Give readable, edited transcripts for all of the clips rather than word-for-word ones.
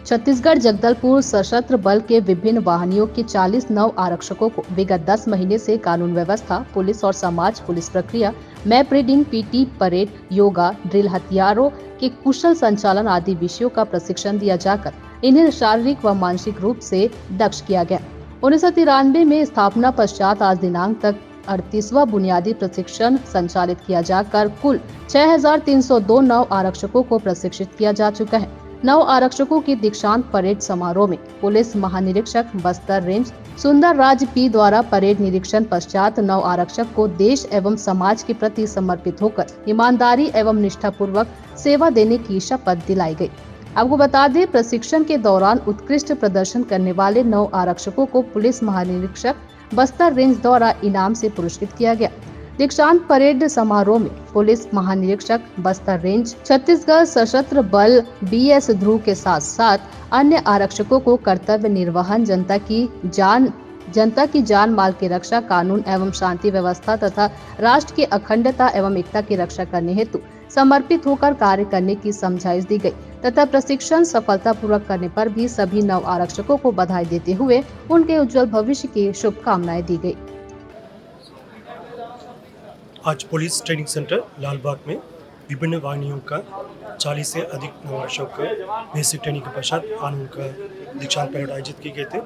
छत्तीसगढ़ जगदलपुर सशस्त्र बल के विभिन्न वाहिनियों के 40 नव आरक्षकों को विगत 10 महीने से कानून व्यवस्था, पुलिस और समाज पुलिस प्रक्रिया, map reading, PT, parade, yoga, drill, हथियारों के कुशल संचालन आदि विषयों का प्रशिक्षण दिया जाकर इन्हें शारीरिक व मानसिक रूप से दक्ष किया गया। 1993 में स्थापना पश्चात आज दिनांक तक 38वां बुनियादी प्रशिक्षण संचालित किया जाकर कुल 6,302 नव आरक्षकों को प्रशिक्षित किया जा चुका है। नव आरक्षकों की दीक्षांत परेड समारोह में पुलिस महानिरीक्षक बस्तर रेंज सुंदर राज पी द्वारा परेड निरीक्षण पश्चात नव आरक्षक को देश एवं समाज के प्रति समर्पित होकर ईमानदारी एवं निष्ठापूर्वक सेवा देने की शपथ दिलाई गई। आपको बता दें, प्रशिक्षण के दौरान उत्कृष्ट प्रदर्शन करने वाले नव आरक्षकों को पुलिस महानिरीक्षक बस्तर रेंज द्वारा इनाम से पुरस्कृत किया गया। दीक्षांत परेड समारोह में पुलिस महानिरीक्षक बस्तर रेंज, छत्तीसगढ़ सशस्त्र बल BS ध्रुव के साथ साथ अन्य आरक्षकों को कर्तव्य निर्वहन, जनता की जान माल की रक्षा, कानून एवं शांति व्यवस्था तथा राष्ट्र की अखंडता एवं एकता की रक्षा करने हेतु समर्पित होकर कार्य करने की समझाइश दी गई तथा प्रशिक्षण सफलतापूर्वक करने पर भी सभी नव आरक्षकों को बधाई देते हुए उनके उज्जवल भविष्य की शुभकामनाएं दी गई। आज पुलिस ट्रेनिंग सेंटर लालबाग में विभिन्न वाहिनियों का 40 से अधिक नववर्षों का बेसिक ट्रेनिंग के पश्चात कानून का दीक्षांत परेड आयोजित किए गए थे।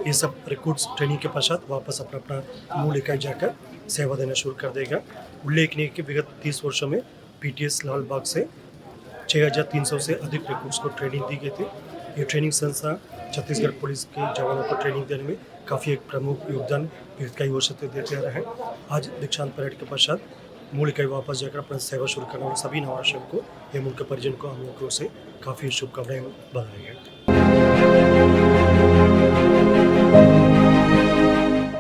ये सब रिक्रूट्स ट्रेनिंग के पश्चात वापस अपना अपना मूल इकाई जाकर सेवा देना शुरू कर देगा। उल्लेखनीय कि विगत 30 वर्षों में PTS लालबाग से 6,300 से अधिक रिक्रूट्स को ट्रेनिंग दी गई थी। ये ट्रेनिंग संस्था छत्तीसगढ़ पुलिस के जवानों को ट्रेनिंग देने में काफ़ी एक प्रमुख योगदान विगत कई वर्षों से देते आ रहे हैं। आज दीक्षांत परेड के पश्चात मूल इकाई वापस जाकर अपना सेवा शुरू करने वाले सभी नववर्षों को एवं उनके परिजन को हम लोगों से काफ़ी शुभकामनाएं बधाई है।